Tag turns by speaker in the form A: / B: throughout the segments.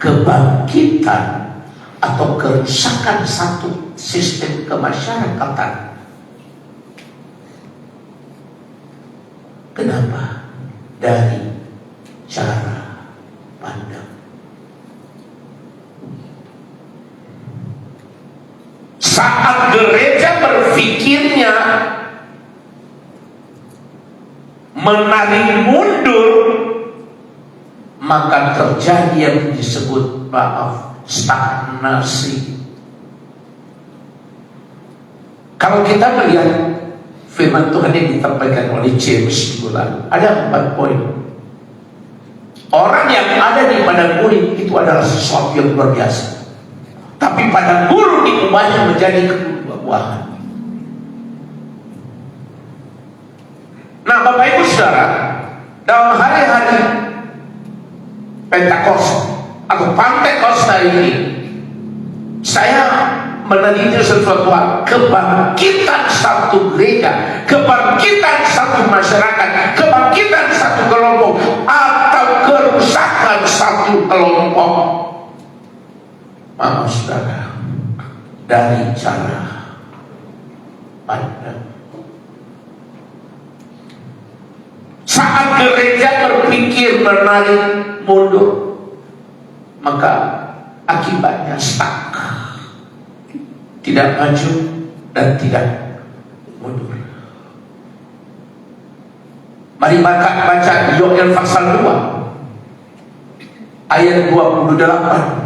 A: kebangkitan atau kerusakan satu sistem kemasyarakatan. Kenapa? Dari cara pandang. Saat gereja berpikirnya menarik mundur, maka terjadi yang disebut stagnasi. Kalau kita melihat firman Tuhan yang disampaikan oleh James bulan, ada 4 poin. Orang yang ada di padang gurun itu adalah sesuatu yang luar biasa. Tapi padang gurun diubahnya menjadi buah-buahan. Nah, Bapak Ibu Saudara, dalam hari-hari Pentakosta atau Pantekosta ini, saya meneliti sesuatu hal, kebangkitan satu gereja, kebangkitan satu masyarakat, kebangkitan satu kelompok, atau kerusakan satu kelompok. Maaf saudara, dari cara pandang. Saat gereja berpikir menarik mundur, maka akibatnya stuck, tidak maju dan tidak mundur. Mari baca Yoel pasal 2 ayat 28.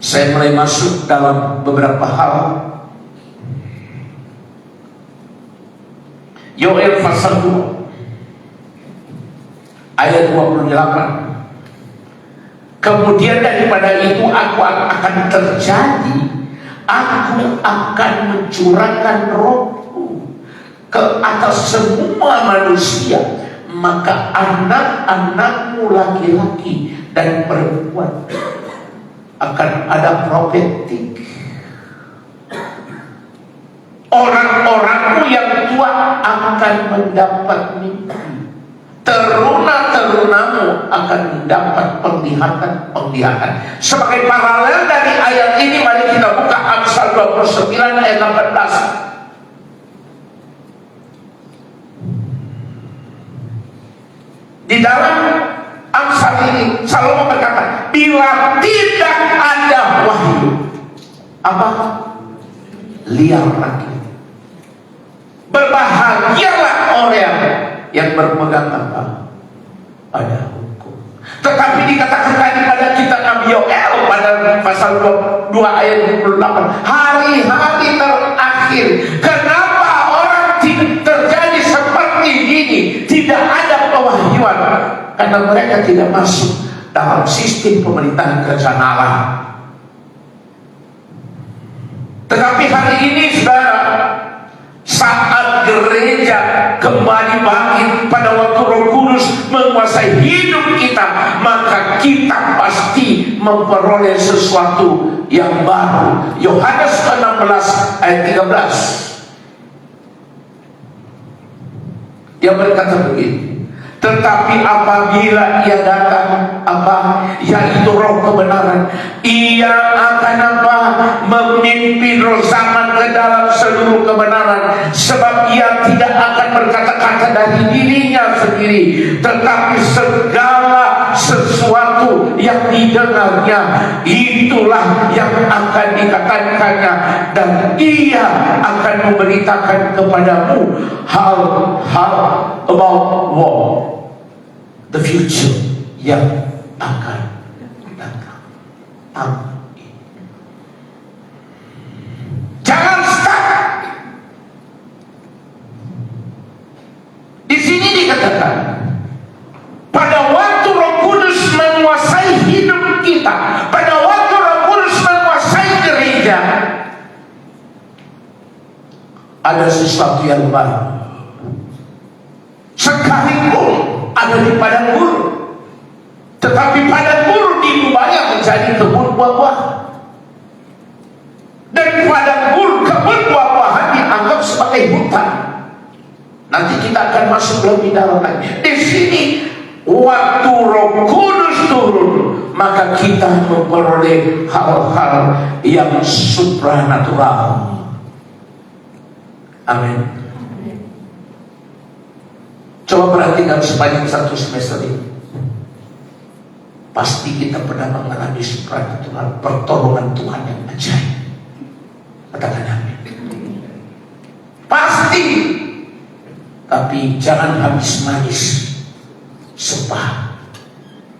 A: Saya mulai masuk dalam beberapa hal. Yoel pasal 2 ayat 28. Kemudian daripada itu aku akan terjadi, aku akan mencurahkan rohku ke atas semua manusia, maka anak-anakmu laki-laki dan perempuan akan ada profetik. Orang-orangmu yang tua akan mendapat mimpi, teruna-terunamu akan mendapat penglihatan. Sebagai paralel dari ayat ini, mari kita buka Amsal 29 ayat 18. Di dalam Amsal ini Salomo berkata, bila tidak ada wahyu, apa? Liar lagi. Berbahagialah orang yang berpegang apa? Pada hukum. Tetapi dikatakan tadi pada kitab Nabi Yoel pada pasal 2 ayat 28, hari-hari terakhir, kenapa orang terjadi seperti ini? Tidak ada pewahyuan, karena mereka tidak masuk dalam sistem pemerintahan kerajaan Allah. Tetapi hari ini saudara, saat gereja kembali bangkit pada waktu Roh Kudus menguasai hidup kita, maka kita pasti memperoleh sesuatu yang baru. Yohanes 16 ayat 13. Dia berkata begini, tetapi apabila ia datang, apa? Yaitu roh kebenaran, ia akan apa? Memimpin roh zaman ke dalam seluruh kebenaran. Sebab ia tidak akan berkata-kata dari dirinya sendiri, tetapi segala sesuatu yang didengarnya, itulah yang akan dikatakannya, dan ia akan memberitakan kepadamu hal-hal about war, the future yang akan datang. Amin. Jangan stuck. Di sini dikatakan, pada waktu Roh Kudus menguasai hidup kita, pada waktu Roh Kudus menguasai gereja, ada sesuatu yang baru. Sekalipun ada di padang gurun, tetapi padang gurun diubahnya menjadi kebun buah-buahan. Dan padang gurun, kebun buah-buahan dianggap sebagai hutan. Nanti kita akan masuk lebih dalam lagi. Di sini waktu Roh Kudus turun, maka kita memperoleh hal-hal yang supranatural. Amin. Coba perhatikan sepanjang satu semester ini, pasti kita pernah mengalami supranatural, pertolongan Tuhan yang ajaib. Katakan amin. Pasti. Tapi jangan habis manis, sepah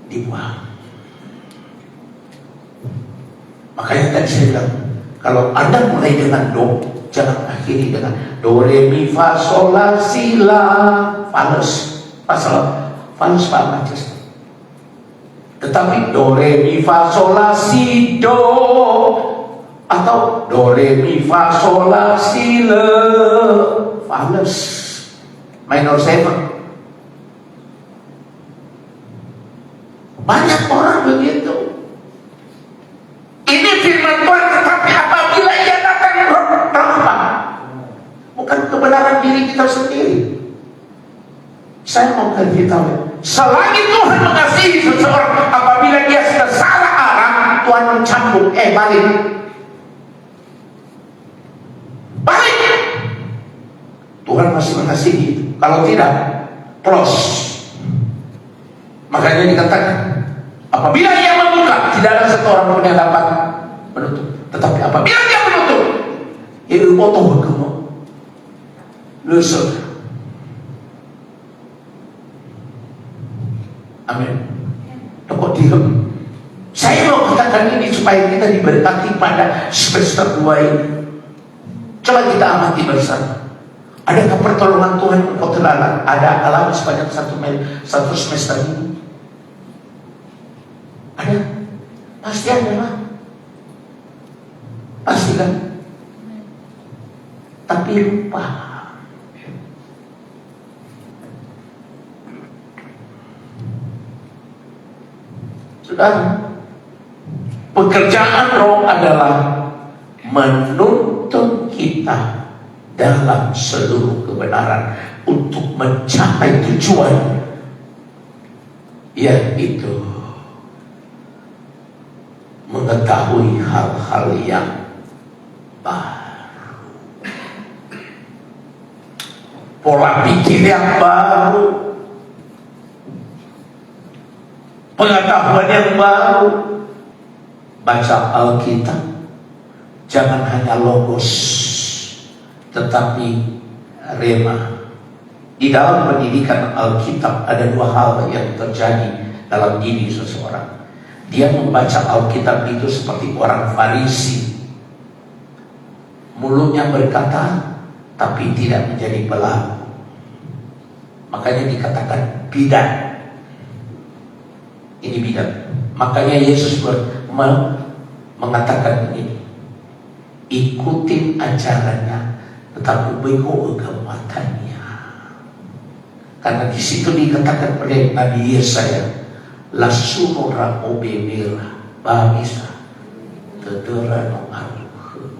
A: dibuang. Makanya tadi saya bilang, kalau Anda mulai dengan do, jangan akhiri dengan do re mi fa sol la si la. Fals, pasal fals Pak Majes. Tetapi do re mi fa sol la si do, atau do re mi fa sol la si le, fals minor 7. Banyak orang begitu. Ini firman Tuhan, tetapi apabila ia datang berapa? Bukan kebenaran diri kita sendiri. Saya mau kasih tahu, selagi Tuhan mengasihi seseorang, apabila dia sudah salah arah, Tuhan mencambuk, balik. Balik. Tuhan masih mengasihi. Kalau tidak, close. Makanya dikatakan, apabila ia membuka, tidak ada satu orang pun yang dapat menutup. Tetapi apabila dia menutup, itu potong bergema, lusuk. Amin. Kok diam? Saya mau katakan ini supaya kita diberkati pada semester 2 ini. Coba kita amati bersama. Adakah pertolongan Tuhan yang kau telah ada alami sepanjang satu semester ini? Ada? Pasti ada lah. Pasti kan? Tapi lupa. Saudara, pekerjaan Roh adalah menuntun kita dalam seluruh kebenaran untuk mencapai tujuan, yaitu mengetahui hal-hal yang baru, pola pikir yang baru, pengetahuan yang baru. Baca Alkitab jangan hanya logos, tetapi rema. Di dalam pendidikan Alkitab ada dua hal yang terjadi dalam diri seseorang. Dia membaca Alkitab itu seperti orang Farisi, mulutnya berkata tapi tidak menjadi pelaku. Makanya dikatakan bidat. Ini bidat. Makanya Yesus mengatakan ini, ikutin ajarannya, tetapi bego kekuatannya. Karena di situ dikatakan pada Nabi Yesaya, lasunora obemera babisa tedera no aruh.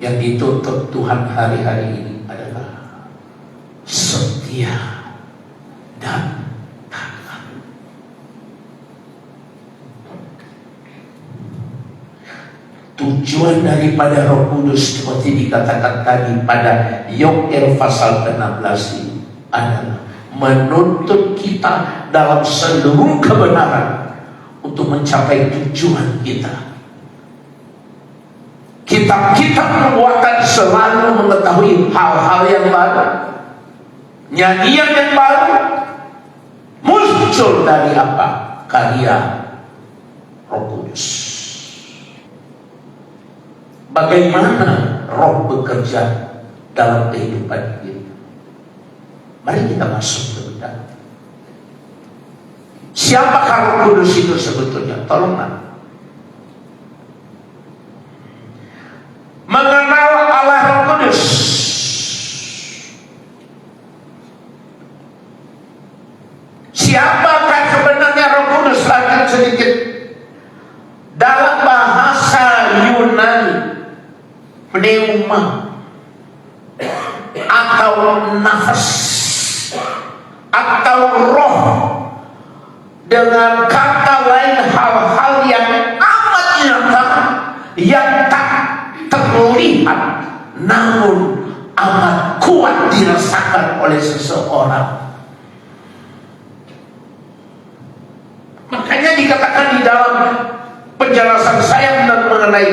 A: Yang dituntut Tuhan hari-hari ini adalah setia dan taat. Tujuan daripada Roh Kudus seperti dikatakan tadi pada Yoel pasal ke-16 ini adalah menuntut kita dalam seluruh kebenaran untuk mencapai tujuan kita. Kitab-kitab nubuatan selalu mengetahui hal-hal yang baru, nyanyian yang baru muncul dari apa? Karya Roh Kudus. Bagaimana Roh bekerja dalam kehidupan kita? Mari kita masuk ke dalam. Siapakah Roh Kudus itu sebetulnya? Tolonglah. Mengenal Allah Roh Kudus. Siapakah sebenarnya Roh Kudus? Lanjut sedikit. Dalam bahasa Yunani, pneuma atau nafas dirasakan oleh seseorang. Makanya dikatakan di dalam penjelasan saya mengenai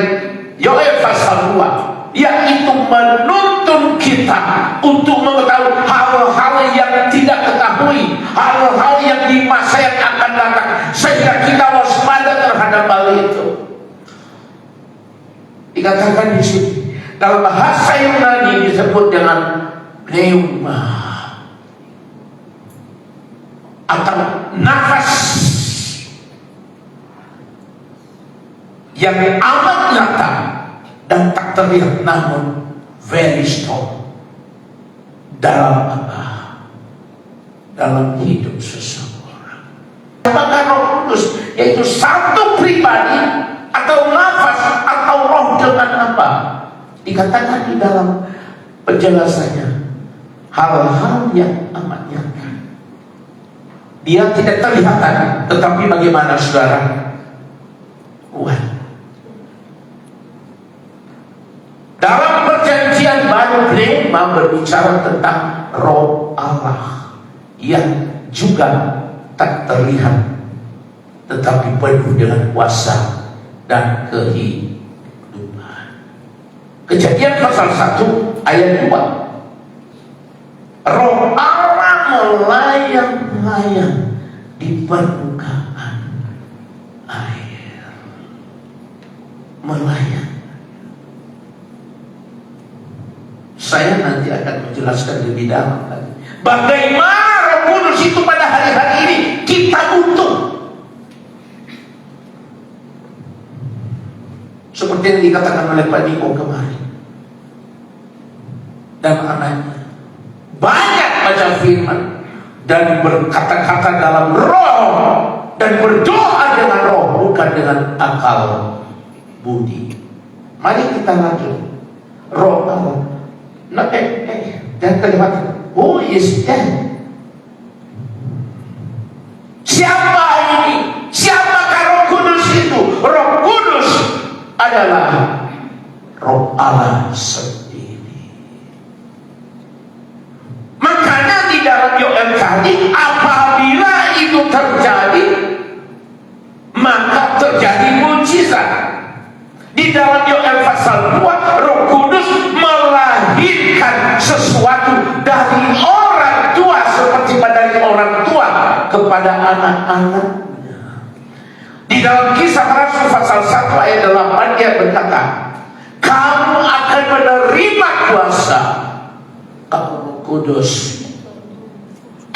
A: Yoel pasal 2, yaitu menuntun kita untuk mengetahui hal-hal yang tidak ketahui, hal-hal yang di masa yang akan datang, sehingga kita waspada terhadap hal itu. Dikatakan di sini dalam bahasa Yunani disebut dengan pneuma atau nafas yang amat nyata dan tak terlihat, namun very strong dalam apa? Dalam hidup seseorang. Apakah Roh Kudus yaitu satu pribadi atau nafas atau roh dengan apa? Dikatakan di dalam penjelasannya hal-hal yang amat nyata. Dia tidak terlihat, tetapi bagaimana saudara? Kuat. Dalam perjanjian baru pneuma berbicara tentang Roh Allah yang juga tak terlihat tetapi penuh dengan kuasa dan kehidupan. Kejadian pasal 1 ayat 2. Roh Allah melayang-layang di permukaan air. Melayang. Saya nanti akan menjelaskan lebih dalam lagi bagaimana Roh Kudus itu pada hari-hari ini kita butuh. Seperti yang dikatakan oleh Pak Niko kemarin dan anaknya, banyak baca firman dan berkata-kata dalam roh dan berdoa dengan roh, bukan dengan akal budi. Mari kita lanjut. Roh Allah. Nah, dan kalimat who is that? Siapa ini? Siapakah Roh Kudus itu? Roh Kudus adalah Roh Allah sendiri. Makanya di dalam Yoel tadi, apabila itu terjadi, maka terjadi mujizat. Di dalam Yoel pasal 2, Roh Kudus melahirkan sesuatu dari orang tua, seperti dari orang tua kepada anak-anaknya. Di dalam Kisah Rasul pasal 1 ayat 8 dia berkata, kamu akan menerima kuasa kalau Roh Kudus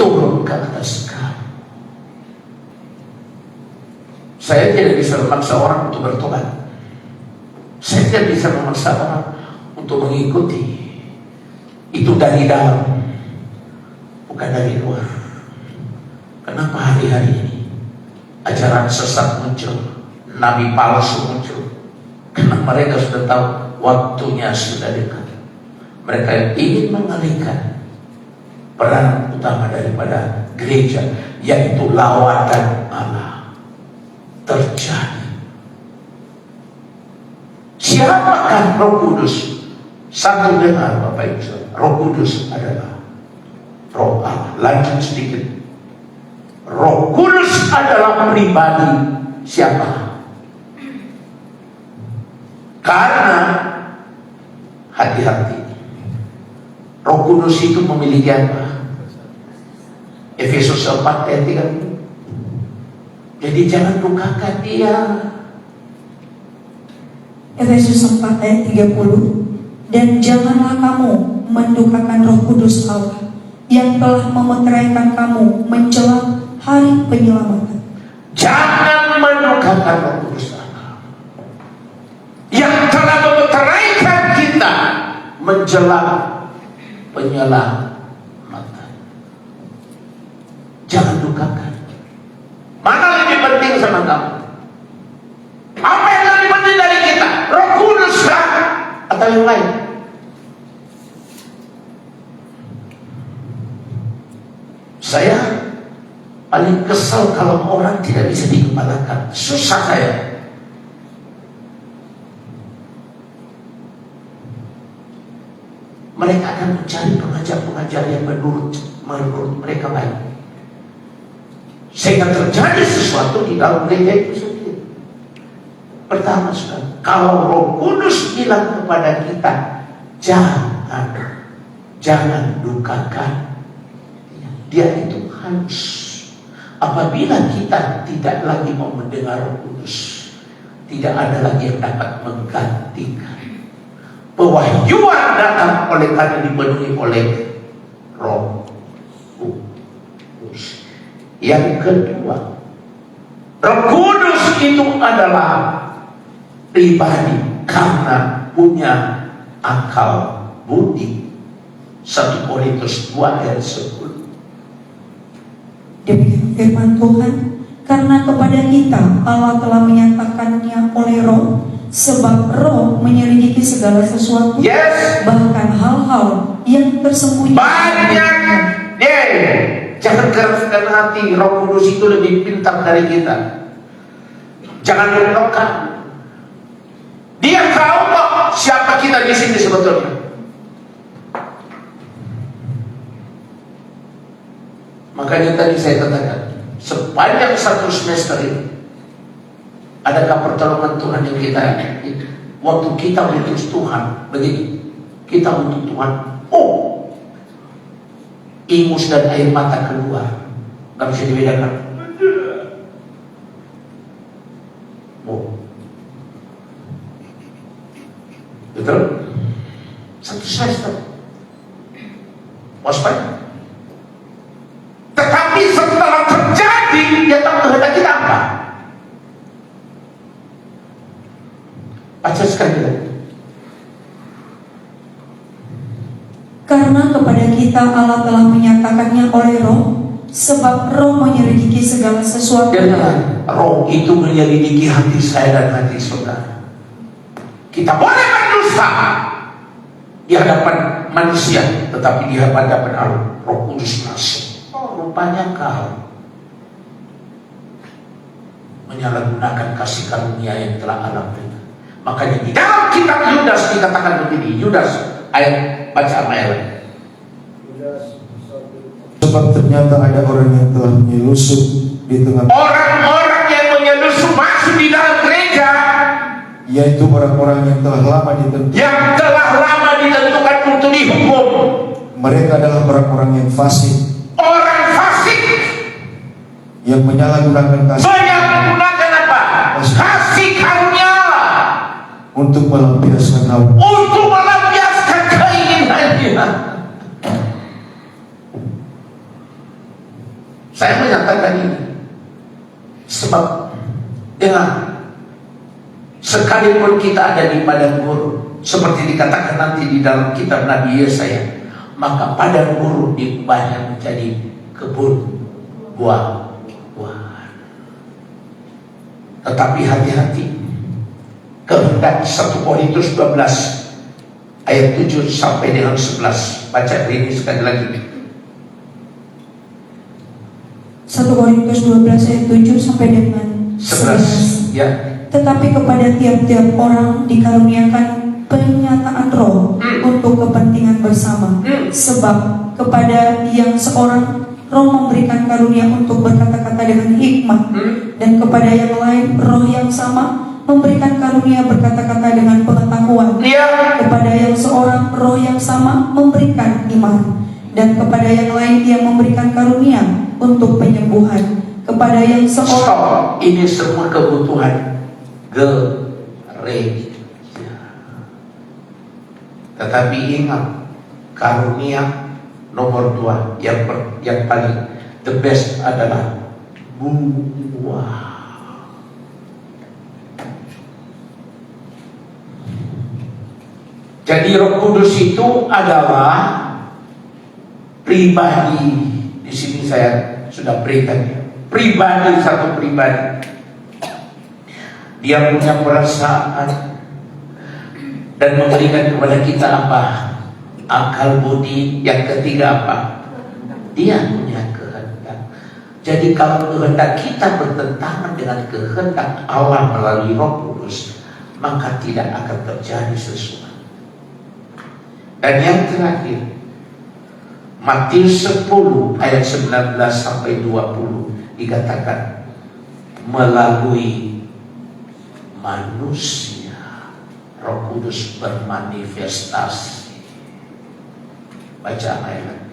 A: turun ke atas kamu. Saya tidak bisa memaksa orang untuk bertobat. Saya tidak bisa memaksa orang untuk mengikuti. Itu dari dalam, bukan dari luar. Kenapa hari-hari ini ajaran sesat muncul, nabi palsu muncul? Karena mereka sudah tahu waktunya sudah dekat. Mereka ingin mengalihkan peran utama daripada gereja, yaitu lawatan Allah terjadi. Siapakah Roh Kudus? Satu dengar Bapak Ibu, Roh Kudus adalah Roh Allah. Lanjut sedikit. Roh Kudus adalah pribadi siapa? Karena hati-hati, Roh Kudus itu memiliki apa? Efesus 4 ayat 30. Jadi jangan dukakan dia.
B: Efesus 4 ayat 30. Dan janganlah kamu mendukakan Roh Kudus Allah yang telah memeteraikan kamu menjelang hari penyelamatan.
A: Jangan mendukakan Roh Kudus Allah yang telah memeteraikan kita menjelang penyelamatan. Jangan dukakan. Mana lebih penting sama kamu? Apa yang lebih penting dari kita? Roh Kudus kah? Atau yang lain? Saya paling kesal kalau orang tidak bisa dikepalakan. Susah saya. mereka akan mencari pengajar-pengajar yang menurut mereka baik, sehingga terjadi sesuatu di dalam gereja itu sendiri. Pertama sekali, kalau Roh Kudus bilang kepada kita, jangan dukakan, dia itu halus. Apabila kita tidak lagi mau mendengar Roh Kudus, tidak ada lagi yang dapat menggantikan. Pewahyuan datang oleh karena dipenuhi oleh Roh Kudus. Yang kedua, Roh Kudus itu adalah pribadi karena punya akal budi. 1 Korintus 2 ayat 10.
B: Demikian firman Tuhan, karena kepada kita Allah telah menyatakannya oleh Roh, sebab Roh menyelidiki segala sesuatu,
A: Yes.
B: bahkan hal-hal yang tersembunyi.
A: Banyak. Jangan keraskan hati. Roh Kudus itu lebih pintar dari kita. Jangan belokkan. Dia tahu kok siapa kita di sini sebetulnya. Makanya tadi saya katakan, sepanjang 1 semester ini, adakah pertolongan Tuhan yang kita waktu kita butuh Tuhan begini, kita butuh Tuhan, ingus dan air mata keluar, nggak bisa dibedakan. Betul? 1 semester waspada. Tetapi setelah terjadi, dia tahu kehendak kita apa. Baca sekali lagi.
B: Karena kepada kita Allah telah menyatakannya oleh Roh, sebab Roh menyelidiki segala sesuatu.
A: Dan Roh itu menyelidiki hati saya dan hati saudara. Kita boleh berdosa di hadapan manusia, tetapi di hadapan Allah, Roh Kudus masuk. Rupanya kau menyalahgunakan kasih karunia yang telah Allah berikan. Makanya di dalam kitab Yudas dikatakan begini, Yudas ayat, baca ayat.
C: Sebab ternyata ada orang yang telah menyelusup di tengah,
A: Orang-orang yang menyelusup masuk di dalam gereja,
C: yaitu orang-orang yang telah lama
A: ditentukan untuk dihukum.
C: Mereka adalah orang-orang yang fasik,
A: Orang fasik
C: yang menyalahgunakan kasih
A: banyak menggunakan apa? Kasih karunia
C: untuk melampiaskan hawa.
A: untuk melampiaskan keinginannya. Saya menyatakan ini sebab sekalipun kita ada di padang gurun, seperti dikatakan nanti di dalam kitab Nabi Yesaya, maka padang gurun diubahnya menjadi kebun buah-buahan. Tetapi hati-hati, kehendak 1 Korintus 12 ayat 7 sampai dengan 11. Baca ini sekali lagi.
B: 1 Korintus 12 ayat 7 sampai dengan 11.
A: Ya.
B: Tetapi kepada tiap-tiap orang dikaruniakan penyataan Roh untuk kepentingan bersama. Sebab kepada yang seorang Roh memberikan karunia untuk berkata-kata dengan hikmat, dan kepada yang lain Roh yang sama memberikan karunia berkata-kata dengan pengetahuan. Kepada yang seorang Roh yang sama memberikan iman, dan kepada yang lain Dia memberikan karunia untuk penyembuhan. Kepada yang seorang,
A: ini semua kebutuhan gereja. Tetapi ingat, karunia nomor 2 yang paling the best adalah buah. Jadi Roh Kudus itu adalah pribadi. Di sini saya sudah berikan pribadi, satu pribadi. Dia punya perasaan dan memberikan kepada kita apa? Akal budi. Yang ketiga apa? Dia punya kehendak. Jadi kalau kehendak kita bertentangan dengan kehendak Allah melalui Roh Kudus, maka tidak akan terjadi sesuatu. Dan yang terakhir, Matius 10 ayat 19 sampai 20 dikatakan melalui manusia Roh Kudus bermanifestasi. Baca ayat.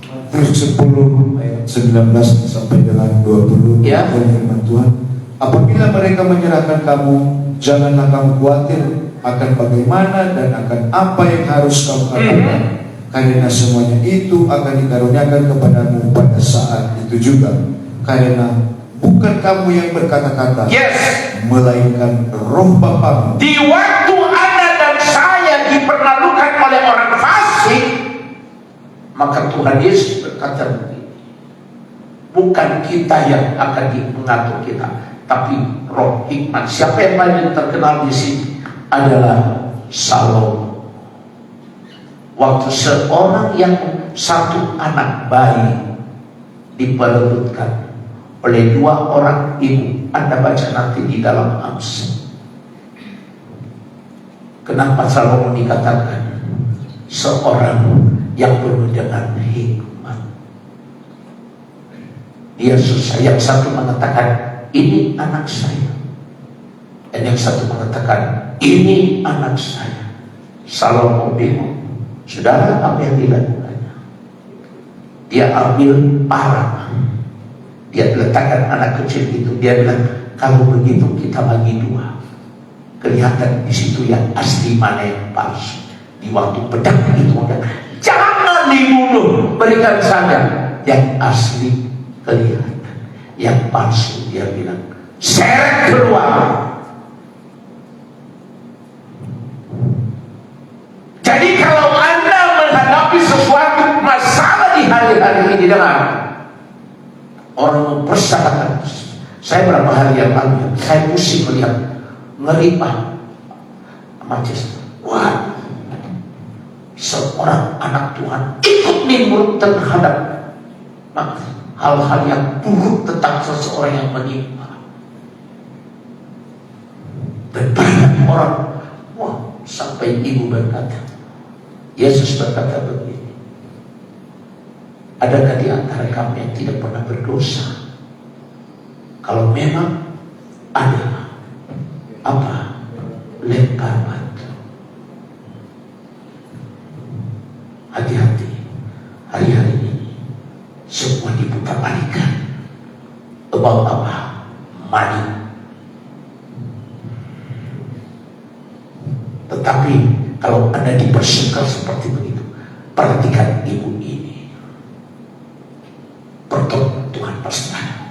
C: Matius 10 ayat 19 sampai dengan 20.
A: Ya.
C: Firman Tuhan, apabila mereka menyerahkan kamu, janganlah kamu khawatir akan bagaimana dan akan apa yang harus kamu katakan, karena semuanya itu akan dikaruniakan kepadamu pada saat itu juga. Karena bukan kamu yang berkata-kata,
A: Yes.
C: melainkan Roh Bapa.
A: Di waktu Anda dan saya dipermalukan oleh orang fasik, maka Tuhan Yesus berkata begini, bukan kita yang akan mengatur kita, tapi Roh hikmat. Siapa yang paling terkenal di sini adalah Salomo. Waktu seorang yang satu anak bayi diperlutkan oleh dua orang ibu, Anda baca nanti di dalam Amsal. Kenapa Salomo dikatakan seorang yang penuh dengan hikmat? Dia susah. Yang satu mengatakan ini anak saya, dan yang satu mengatakan ini anak saya. Salomo bingung. Saudara, apa yang dilakukannya? Dia ambil parang, dia letakkan anak kecil itu. Dia bilang, kalau begitu kita bagi dua. Kelihatan di situ yang asli mana yang palsu. Di waktu pedang itu, jangan dibunuh, berikan saja yang asli kelihatan. Yang palsu dia bilang, seret keluar. Jadi kalau Anda menghadapi sesuatu masalah di hari-hari ini, dengar, orang mempersatakan. Saya berapa hari yang lalu, saya pusing melihat, ngeri Pak Majes. Wah, seorang anak Tuhan ikut nimbrung terhadap hal-hal yang buruk tentang seseorang yang menimpa. Dan banyak orang, wah, sampai ibu berkata, Yesus berkata begini, adakah di antara kamu yang tidak pernah berdosa? Kalau memang ada, apa? Lempar batu. Hati-hati, hari-hari ini semua diputar-balikan about apa? Money. Tetapi kalau Anda dipersekal seperti begitu, perhatikan ibu ini. Pertolongan Tuhan pasti ada.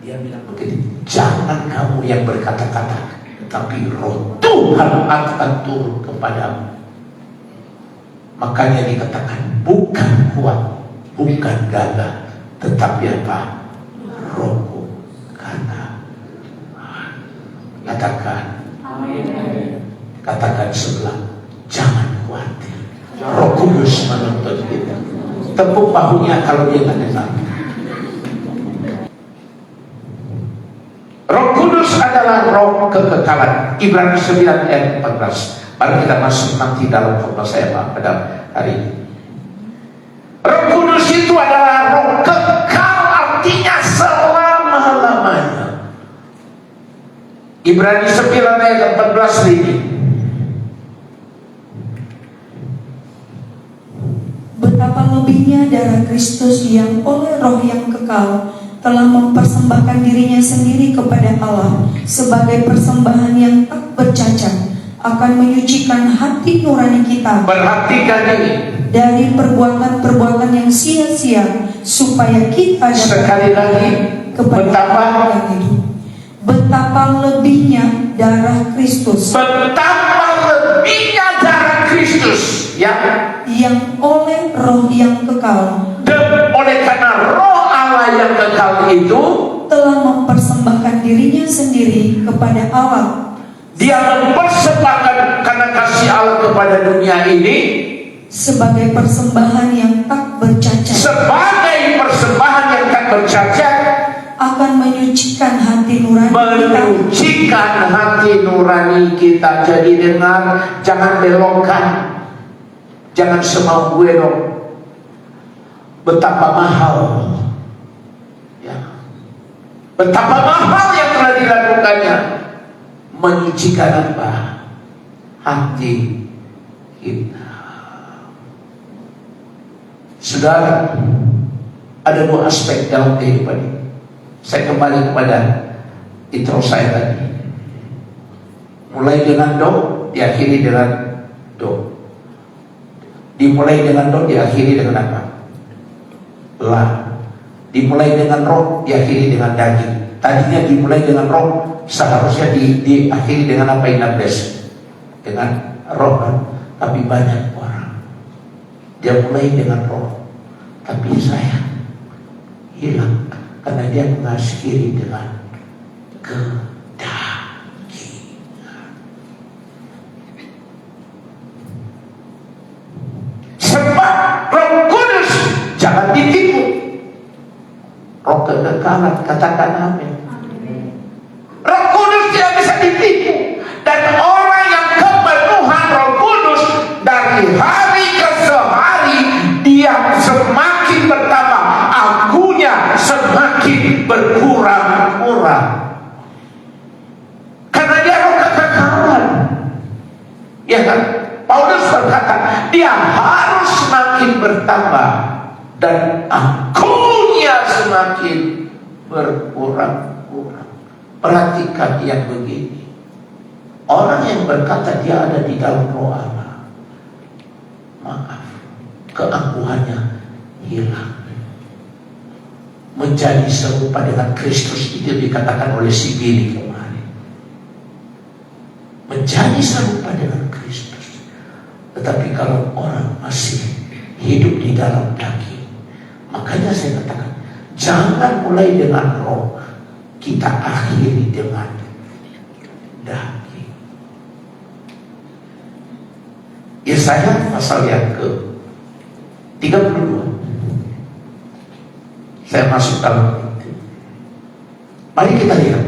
A: Dia bilang begini, jangan kamu yang berkata-kata, tapi Roh Tuhan akan turun kepadamu. Makanya dikatakan bukan kuat, bukan gagah, tetapi apa? Rohku. Katakan amin. Katakan sebelah, jangan khawatir, Roh Kudus menuntun kita. Tepuk bahunya kalau dia nggak dengar. Roh Kudus adalah roh kekekalan. Ibrani 9 ayat 14. Baru kita masuk nanti dalam khotbah saya pada hari ini. Roh Kudus itu adalah roh kekal, artinya selama-lamanya. Ibrani 9 ayat 14 ini.
B: Betapa lebihnya darah Kristus yang oleh roh yang kekal telah mempersembahkan dirinya sendiri kepada Allah sebagai persembahan yang tak bercacat, akan menyucikan hati nurani kita.
A: Perhatikan ini.
B: Dari perbuatan-perbuatan yang sia-sia, supaya kita dapat
A: Sekali lagi, betapa
B: yang hidup. Betapa lebihnya darah Kristus yang oleh roh yang kekal,
A: dan oleh karena roh Allah yang kekal itu
B: telah mempersembahkan dirinya sendiri kepada Allah.
A: Dia mempersembahkan karena kasih Allah kepada dunia ini
B: sebagai persembahan yang tak bercacat,
A: sebagai persembahan yang tak bercacat,
B: akan menyucikan hati nurani kita.
A: Menyucikan hati nurani kita. Jadi dengar, jangan belokkan, jangan semau gue dong. Betapa mahal, ya, betapa mahal yang telah dilakukannya. Menyucikan apa? Hati kita. Saudara, ada dua aspek dalam kehidupan ini. Saya kembali kepada intro saya tadi. Mulai dengan do, diakhiri dengan do. Dimulai dengan do, diakhiri dengan apa? La. Dimulai dengan roh, diakhiri dengan daging. Tadinya dimulai dengan roh, seharusnya diakhiri dengan apa? Inabdes, dengan roh kan? Tapi banyak orang dia mulai dengan roh, tapi saya hilang karena dia mengakhiri dengan kedagingan. Sebab Roh Kudus jangan ditipu. Roh kekekalan, katakan amin. Roh Kudus tidak bisa ditipu. Dan orang yang kepenuhan Roh Kudus dari hari ke sehari, dia semakin bertambah, akunya semakin berkurang-kurang. Karena dia roh kekekalan. Ya kan? Paulus berkata, dia harus semakin bertambah dan akunya semakin berkurang-kurang. Perhatikan yang begini. Orang yang berkata dia ada di dalam roh Allah, maaf, keangkuhannya hilang. Menjadi serupa dengan Kristus, itu dikatakan oleh si Billy kemarin. Menjadi serupa dengan Kristus. Tetapi kalau orang masih hidup di dalam daging, makanya saya katakan, jangan mulai dengan roh, kita akhiri dengan daging. Yesaya pasal yang ke-32. Saya masuk dalam itu. Mari kita lihat.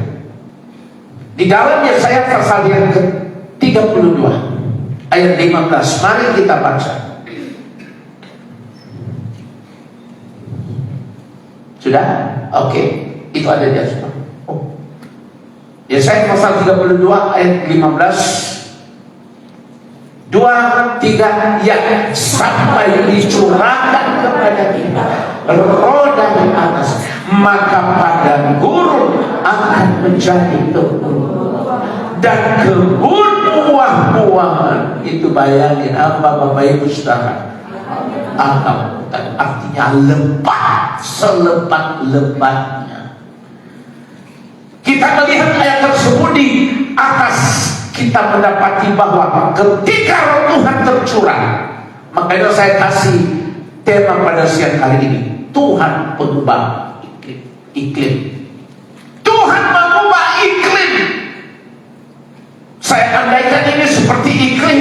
A: Di dalam Yesaya pasal yang ke-32 ayat 15. Mari kita baca. Sudah? Oke. Itu ada di atas. Oh. Yesaya pasal 32 ayat 15. 2, 3, ya, sampai dicurahkan kepada kita roh dari atas, maka padang gurun akan menjadi kebun dan kebun buah-buahan. Itu bayangin apa Bapak Ibu Saudara? Artinya lebat, selebat-lebatnya. Kita melihat ayat tersebut di atas, kita mendapati bahwa ketika roh Tuhan tercurah, makanya saya kasih tema pada siang hari ini, Tuhan pengubah iklim. Tuhan mengubah iklim. Saya andaikan ini seperti iklim.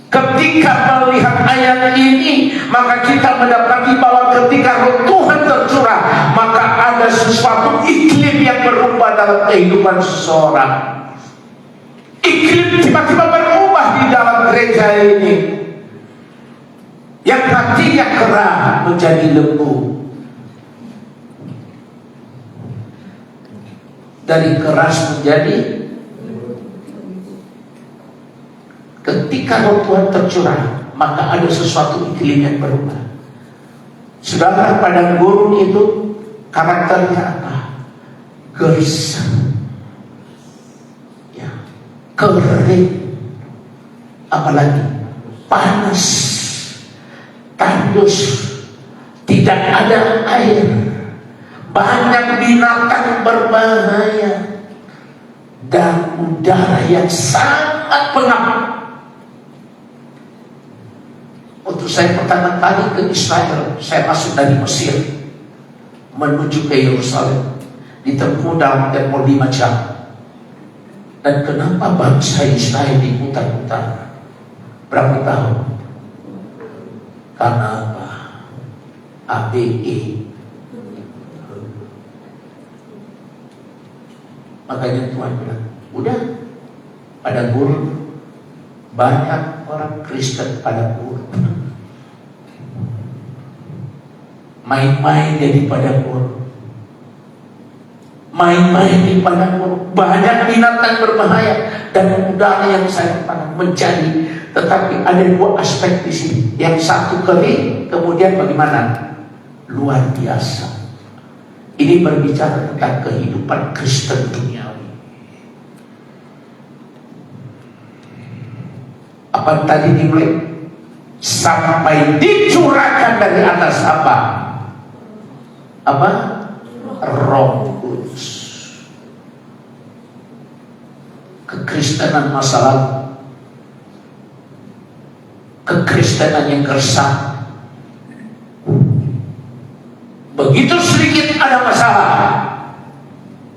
A: Ketika melihat ayat ini, maka kita mendapati bahwa ketika roh Tuhan tercurah, maka ada sesuatu iklim yang berubah dalam kehidupan seseorang. Iklim tiba-tiba berubah di dalam gereja ini. Yang tadinya keras menjadi lembu. Dari keras menjadi, ketika roh Tuhan tercurah, maka ada sesuatu iklim yang berubah. Saudara, padang gurun itu karakternya apa? Gersang, kering, apalagi panas, tandus, tidak ada air, banyak binatang berbahaya, dan udara yang sangat pengap. Waktu saya pertama kali ke Israel, saya masuk dari Mesir menuju ke Yerusalem, ditempuh dalam tempo 5 jam. Dan kenapa bangsa Israel diputar-putar berapa tahun? Karena apa? ABE. Makanya Tuhan bilang, udah pada guru, banyak orang Kristen pada guru, main-main jadi pada guru, main-main di padang gurun, banyak binatang berbahaya dan udara yang sangat panas menjadi. Tetapi ada dua aspek di sini. Yang satu kering, kemudian bagaimana? Luar biasa. Ini berbicara tentang kehidupan Kristen duniawi. Apa tadi dimulai? Sampai dicurahkan dari atas apa? Apa? Roh Kudus. Kekristenan masa lalu, kekristenan yang gersang, begitu sedikit ada masalah,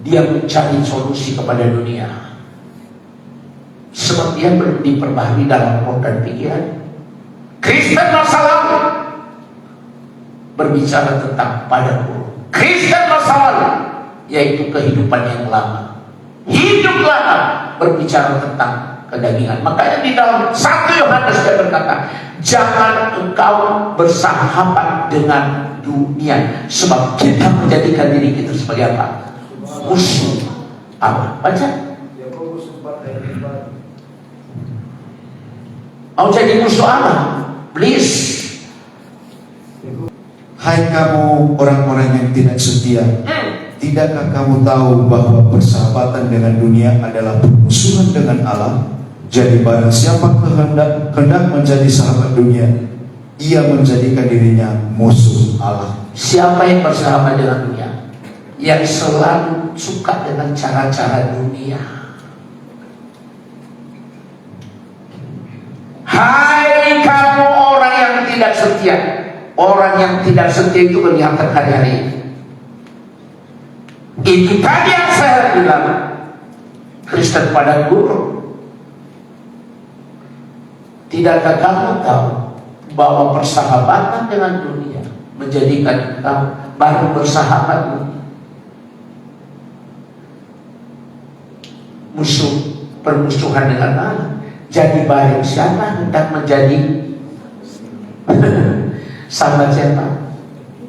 A: dia mencari solusi kepada dunia. Sebab dia belum diperbaharui dalam roh dan pikiran. Kristen masa lalu berbicara tentang pada guru. Kristen masa lalu yaitu kehidupan yang lama. Hidup lama berbicara tentang kedagingan. Makanya di dalam 1 Yohanes dia berkata, jangan engkau bersahabat dengan dunia, sebab kita menjadikan diri kita sebagai apa? Musuh Allah. Baca. Mau jadi musuh Allah? Please.
C: Hai kamu orang-orang yang tidak setia, tidakkah kamu tahu bahwa persahabatan dengan dunia adalah permusuhan dengan Allah? Jadi barang siapa hendak menjadi sahabat dunia, ia menjadikan dirinya musuh Allah.
A: Siapa yang bersahabat dengan dunia? Yang selalu suka dengan cara-cara dunia. Hai kamu orang yang tidak setia. Orang yang tidak setia itu kelihatan hari-hari. Itu tadi yang saya bilang, Kristen pada guru. Tidakkah kamu tahu bahwa persahabatan dengan dunia menjadikan kamu baru bersahabat musuh, permusuhan dengan Allah. Jadi barang siapa hendak menjadi sahabat siapa?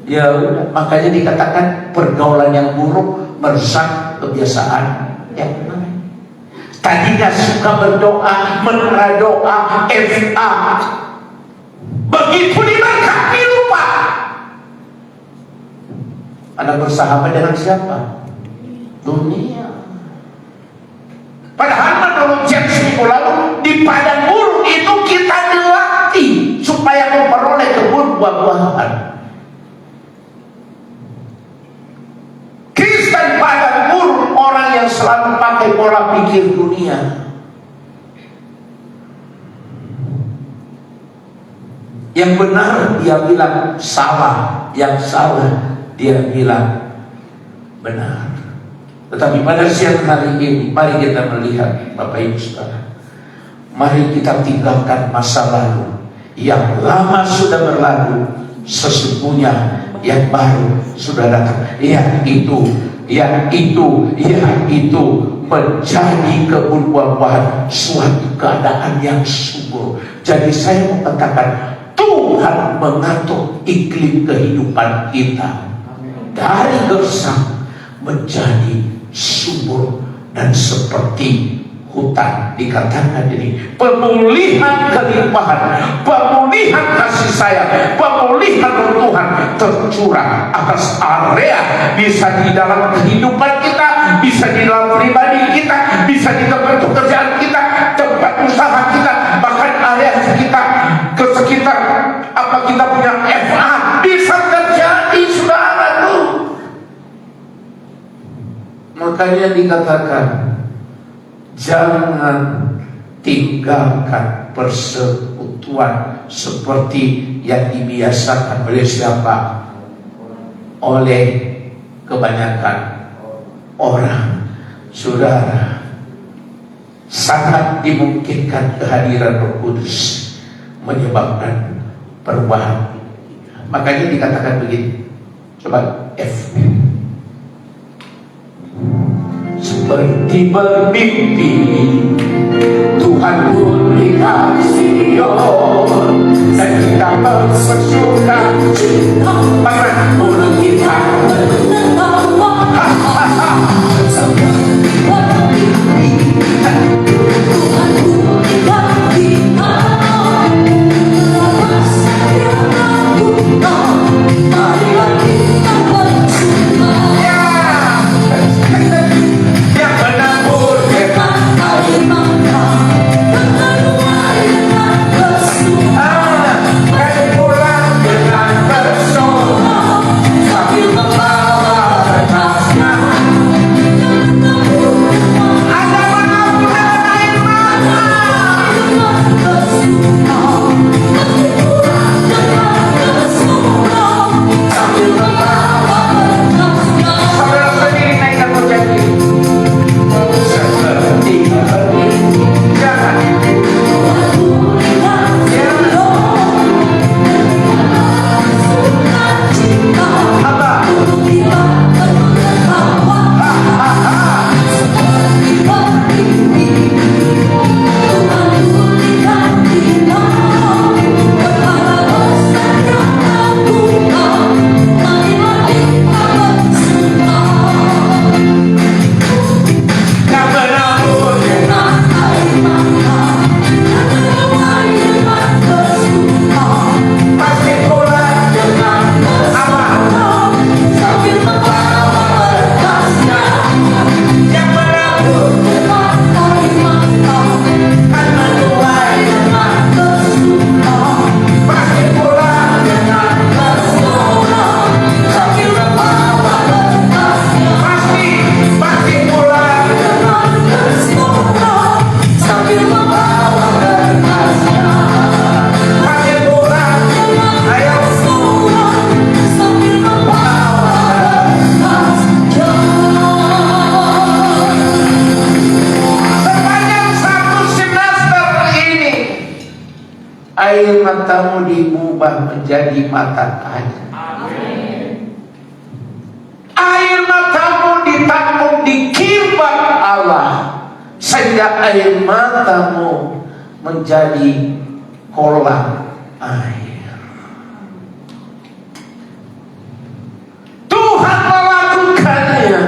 A: Ya udah, makanya dikatakan pergaulan yang buruk merusak kebiasaan yang benar. Tadinya suka berdoa, menara doa, FA, begitu diberkati lupa. Anda bersahabat dengan siapa? Dunia. Padahal menurut James Nicolau, di padang gurun itu kita dilatih supaya memperoleh kebun buah-buahan. Kristen padang gurun orang yang selalu pakai pola pikir dunia. Yang benar dia bilang salah, yang salah dia bilang benar. Tetapi pada siang hari ini, mari kita melihat Bapak Ibu Saudara, mari kita tinggalkan masa lalu. Yang lama sudah berlalu, sesungguhnya yang baru sudah datang. Yang itu menjadi kebun buah-buahan suatu keadaan yang subur. Jadi saya mau katakan, Tuhan mengatur iklim kehidupan kita dari gersang menjadi subur dan seperti hutan. Dikatakan ini pemulihan kelimpahan, pemulihan kasih sayang, pemulihan Tuhan tercurah atas area, bisa di dalam kehidupan kita, bisa di dalam pribadi kita, bisa di tempat pekerjaan kita, tempat usaha kita, bahkan area kita ke sekitar apa kita punya FA bisa terjadi, saudara tuh. Makanya dikatakan jangan tinggalkan persekutuan seperti yang dibiasakan oleh siapa? Oleh kebanyakan orang. Saudara, sangat dimungkinkan kehadiran Roh Kudus menyebabkan perubahan. Makanya dikatakan begini. Coba F. seperti bermimpi. Tuhan pun dikasih Sion, dan kita bersuka cita. Bagaimana mulut kita menertawa, seperti bermimpi. Tuhan pun dikasih Sion, lepas saya lakukan, marilah kita bersuka. Yang menabur dengan air mata, yang keluar dengan bersuka, dan pulang dengan bersorak, sambil membawa berkasnya. Ada menabur dengan air mata, dengan bersuka, tapi pulang dengan bersorak, sambil membawa berkasnya. Saudara sendiri naikkan berjanji. Seperti bermimpi, jangan apa? Seperti bermimpi, Tuhan berikan kita berharap besar yang lakukan, marilah kita bersuka. Yang menabur dengan air mata, yang keluar dengan bersuka, pasti pulang dengan bersorak, sambil membawa berkasnya. Yang menabur dengan air mata, kan menuai dengan bersuka, pasti pulang dengan bersorak, sambil membawa berkasnya. Pasti pulang dengan bersorak, sambil membawa berkasnya. Pasti pulang dengan bersorak, sambil membawa berkasnya. Sepanjang satu semester ini, air matamu diubah menjadi mata air. Air matamu ditampung di kirbat Allah, sehingga air matamu menjadi kolam air. Tuhan melakukannya.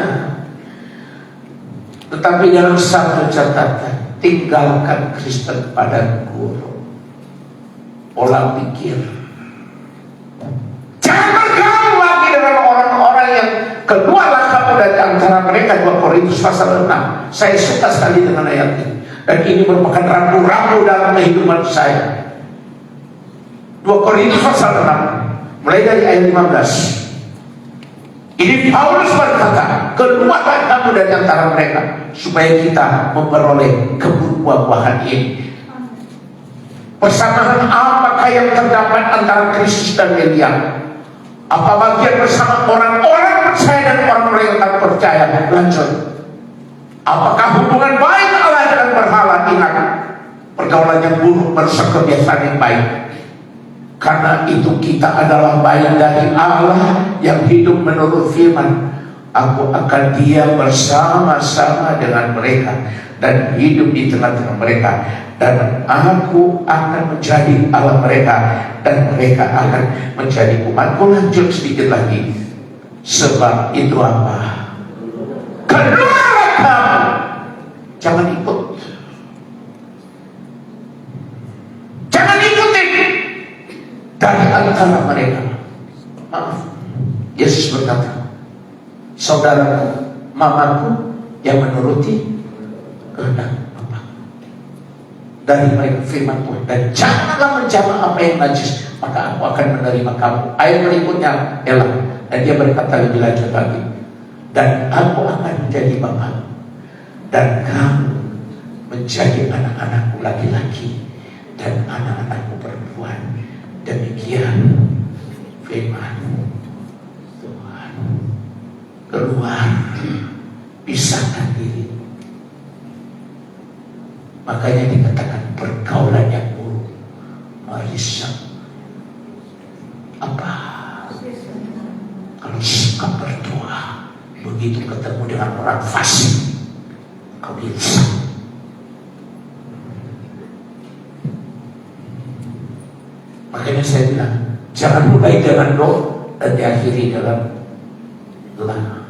A: Tetapi dalam satu catatan, tinggalkan Kristen pada guru. Pola pikir. Jangan bergaul lagi dengan orang-orang yang keluarlah kamu dari antara mereka. 2 Korintus pasal 6. Saya suka sekali dengan ayat ini, dan ini merupakan rambu-rambu dalam kehidupan saya. 2 Korintus pasal 6 mulai dari ayat 15. Ini Paulus berkata, keluarlah kamu dari antara mereka, supaya kita memperoleh kebun buah-buahan ini. Persamaan apakah yang terdapat antara Kristus dan Belial? Apa bagian bersama orang-orang percaya dan orang-orang yang tak percaya? Lanjut. Apakah hubungan baik Allah dengan berhala? Ingat, pergaulan yang buruk merusak kebiasaan yang baik. Karena itu kita adalah baik dari Allah yang hidup menurut firman. Aku akan diam bersama-sama dengan mereka dan hidup di tengah-tengah mereka, dan aku akan menjadi Allah mereka, dan mereka akan menjadi umatku. Lanjut sedikit lagi. Sebab itu apa? Keluarlah kamu, jangan ikut, jangan ikuti dari antara mereka. Maaf, Yesus berkata, saudaraku, mamaku yang menuruti kehendak Bapa. Dari mereka firman Tuhan, dan janganlah menjamah apa yang najis, maka aku akan menerima kamu. Ayat berikutnya, Ella, dan dia berkata lebih lanjut lagi, dan aku akan menjadi Bapa, dan kamu menjadi anak-anakku laki-laki dan anak-anakku perempuan. Demikian firman Tuhan. Keluar, pisahkan diri. Makanya dikatakan pergaulan yang buruk merusak apa? Kalau suka berdoa, begitu ketemu dengan orang fasik, insaf. Makanya saya bilang, jangan mulai dengan roh dan diakhiri dalam lah.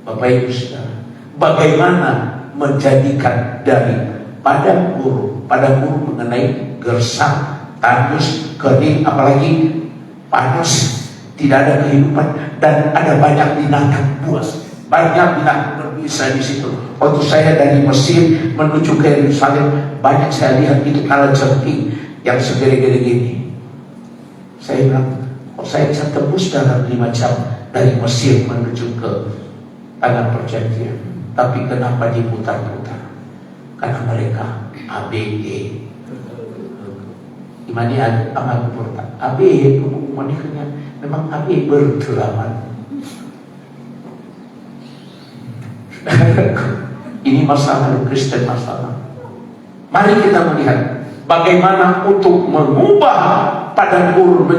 A: Bapak Ibu Saudara, bagaimana menjadikan dari padang gurun mengenai gersang, tandus, kering, apalagi panas, tidak ada kehidupan, dan ada banyak binatang buas, banyak binatang berbisa di situ. Waktu saya dari Mesir menuju ke Yerusalem, banyak saya lihat itu kalajengking yang segede-gede gini. Saya bilang, kok saya bisa tembus dalam 5 jam dari Mesir menuju ke tanah perjanjian, tapi kenapa diputar-putar? Karena mereka ABG. Imani amal purta. ABG kemudiannya memang ABG berdelaman. Ini masalah Kristen, masalah. Mari kita melihat bagaimana untuk mengubah padang gurun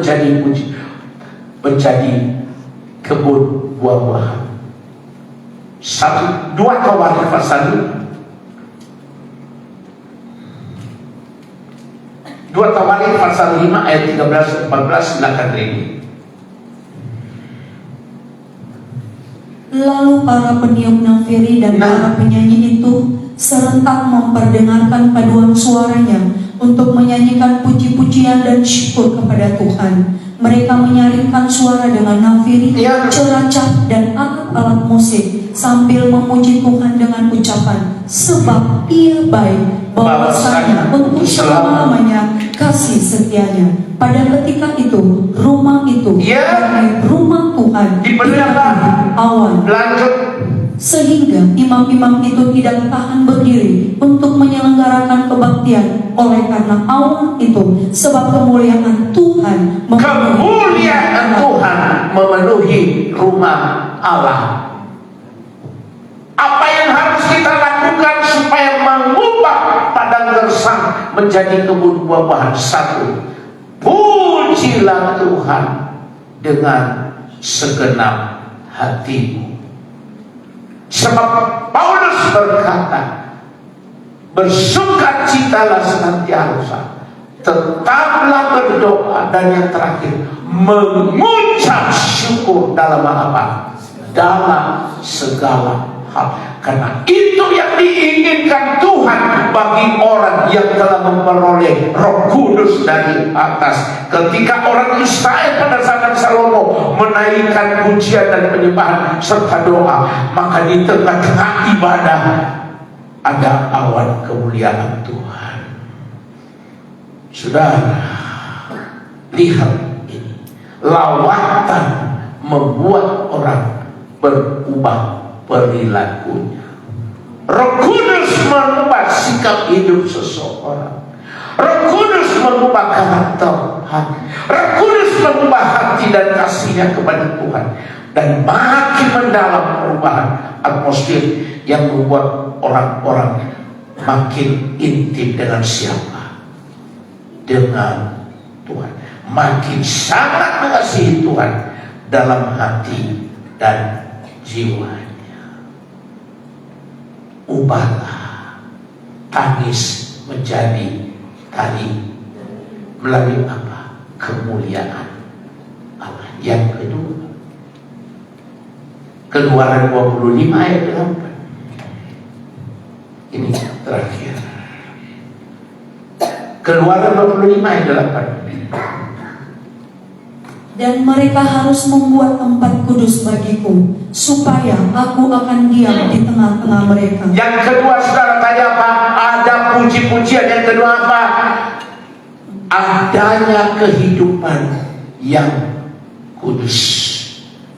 A: menjadi kebun buah-buahan. 2 Tawarik pasal 2 Tawarik pasal 5 ayat 13-14, silakan ini.
B: Lalu para peniup nafiri dan para penyanyi itu serentak memperdengarkan paduan suaranya untuk menyanyikan puji-pujian dan syukur kepada Tuhan. Mereka menyaringkan suara dengan nafiri, ceracah, dan alat-alat musik sambil memuji Tuhan dengan ucapan, sebab Ia baik, bahwasanya untuk selama-lamanya kasih setianya. Pada ketika itu, rumah itu, rumah Tuhan, dipenuhi awan.
A: Lanjut.
B: Sehingga imam-imam itu tidak tahan berdiri untuk menyelenggarakan kebaktian oleh karena awan itu, sebab kemuliaan Tuhan
A: memenuhi rumah Allah. Apa yang harus kita lakukan supaya mengubah padang gersang menjadi kebun buah-buahan? 1, pujilah Tuhan dengan segenap hatimu. Sebab Paulus berkata, bersukacitalah senantiasa, tetaplah berdoa, dan yang terakhir, mengucap syukur dalam apa? Dalam segala hal. Karena itu yang diinginkan Tuhan bagi orang yang telah memperoleh Roh Kudus dari atas. Ketika orang Israel pada zaman Salomo menaikkan pujian dan penyembahan serta doa, maka di tengah-tengah ibadah ada awan kemuliaan Tuhan. Saudara, lihat ini, lawatan membuat orang berubah perilakunya. Roh Kudus mengubah sikap hidup seseorang. Roh Kudus mengubah karakter hati. Roh Kudus mengubah hati dan kasihnya kepada Tuhan. Dan makin mendalam perubahan atmosfer yang membuat orang-orang makin intim dengan siapa? Dengan Tuhan. Makin sangat mengasihi Tuhan dalam hati dan jiwanya. Ubahlah tangis menjadi tari melalui apa? Kemuliaan Allah. Yang kedua, Keluaran 25 ayat 8. Ini terakhir. Keluaran 25 ayat 8.
B: Dan mereka harus membuat tempat kudus bagiku, supaya aku akan diam di tengah-tengah mereka.
A: Yang kedua, saudara, tadi apa? Ada puji-pujian. Yang kedua apa? Adanya kehidupan yang kudus.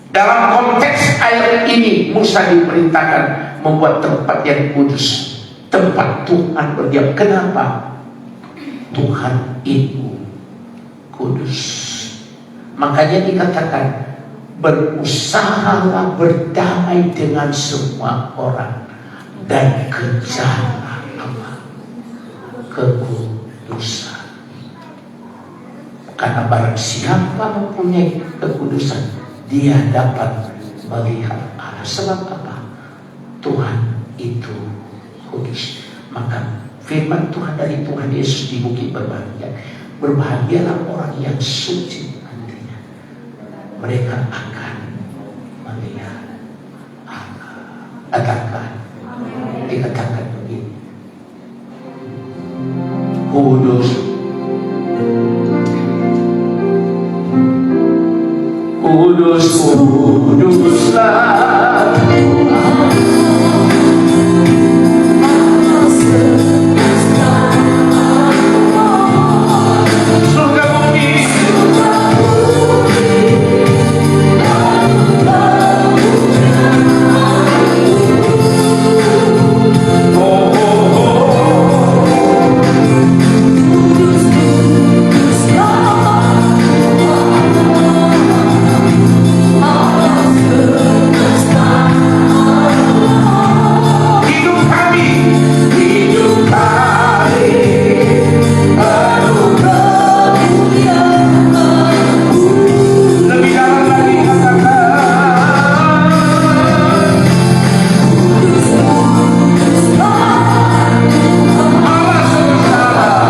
A: Dalam konteks ayat ini, Musa diperintahkan membuat tempat yang kudus, tempat Tuhan berdiam. Kenapa? Tuhan itu kudus. Makanya dikatakan, berusahalah berdamai dengan semua orang dan kejarlah apa? Kekudusan. Karena barang siapa mempunyai kekudusan, dia dapat melihat Allah. Sebab apa? Tuhan itu Kudus. Maka firman Tuhan dari Tuhan Yesus di bukit berbahagia. Berbahagialah orang yang suci hatinya, mereka akan melihat Allah. Katakan, dikatakan begini, kudus, kudus, kuduslah surga bumi. Hidup kami, hidup kami penuh kemuliaan. Lebih dalam lagi katakan, Allah semesta,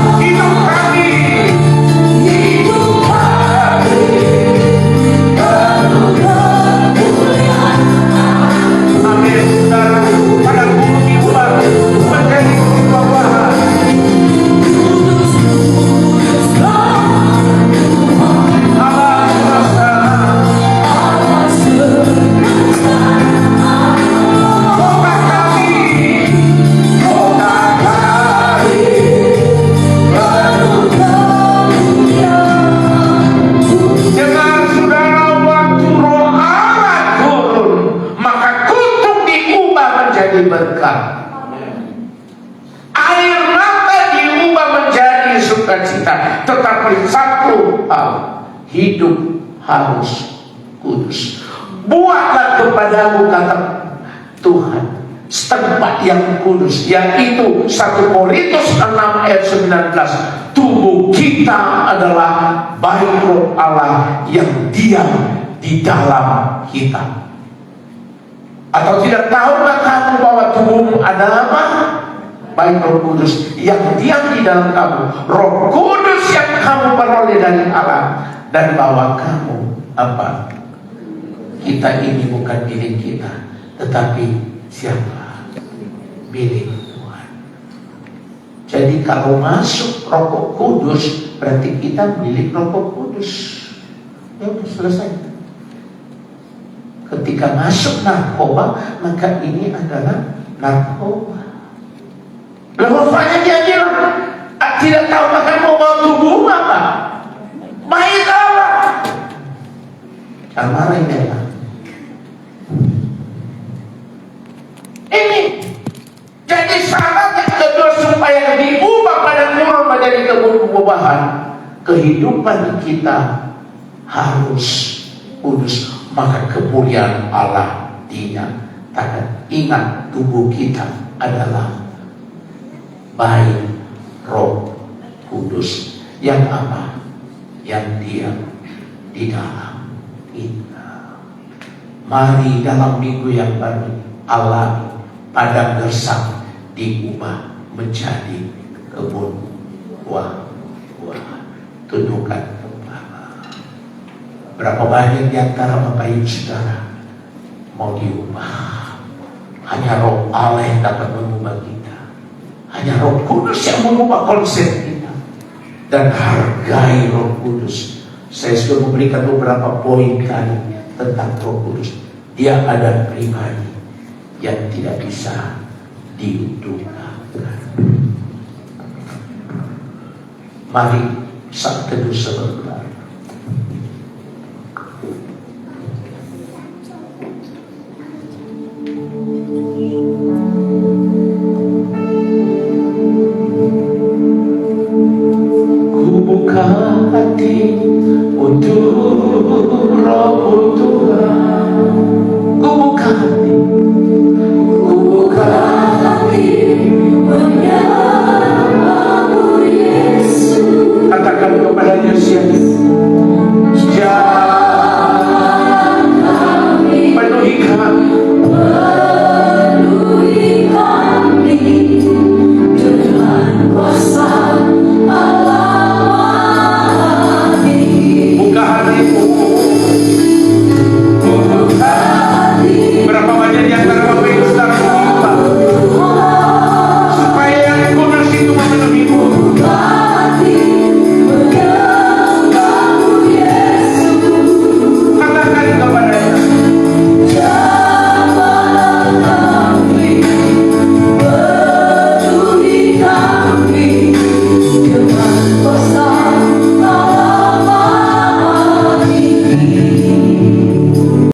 A: hidup kami penuh kemuliaan. Amin. Saudara, pada gunung diubah menjadi perubahan. Allah semesta, kota kami penuh kemuliaan. Dengar saudara, waktu roh Allah turun, maka kutuk diubah menjadi berkat. Air mata diubah menjadi sukacita. Tetapi satu hal, hidup harus kudus. Buatlah kepadamu, kata Tuhan, setempat yang kudus, yaitu 1 Korintus 6 ayat 19. Tubuh kita adalah bait roh Allah yang diam di dalam kita. Atau tidak tahukah kamu bahwa tubuhmu adalah apa? Bait Roh Kudus yang diam di dalam kamu. Roh Kudus yang kamu peroleh dari Allah. Dan bahwa kamu apa? Kita ini bukan milik kita, tetapi siapa? Milik Tuhan. Jadi kalau masuk Roh Kudus, berarti kita milik Roh Kudus. Ya sudah selesai. Ketika masuk narkoba, maka ini adalah narkoba. Bapaknya dia tidak tahu makan mau bawa tubuh apa? Baik Allah. Jangan marah ini ya. Ini jadi syarat yang kedua supaya diubah pada turun menjadi kebutuhan. Kehidupan kita harus kudus, maka kemuliaan Allah dinyatakan. Ingat, tubuh kita adalah bait Roh Kudus yang apa? Yang diam di dalam kita. Mari dalam minggu yang baru alami padang gersang diubah menjadi kebun buah-buahan. Tundukkan kepala. Berapa banyak di antara Bapak Ibu Saudara mau diubah? Hanya Roh Allah yang dapat mengubah kita. Hanya Roh Kudus yang mengubah konsep kita. Dan hargai Roh Kudus. Saya sudah memberikan beberapa poin tadi tentang Roh Kudus. Dia ada pribadi yang tidak bisa didugakan. Mari saat teduh sebentar. Ku buka hati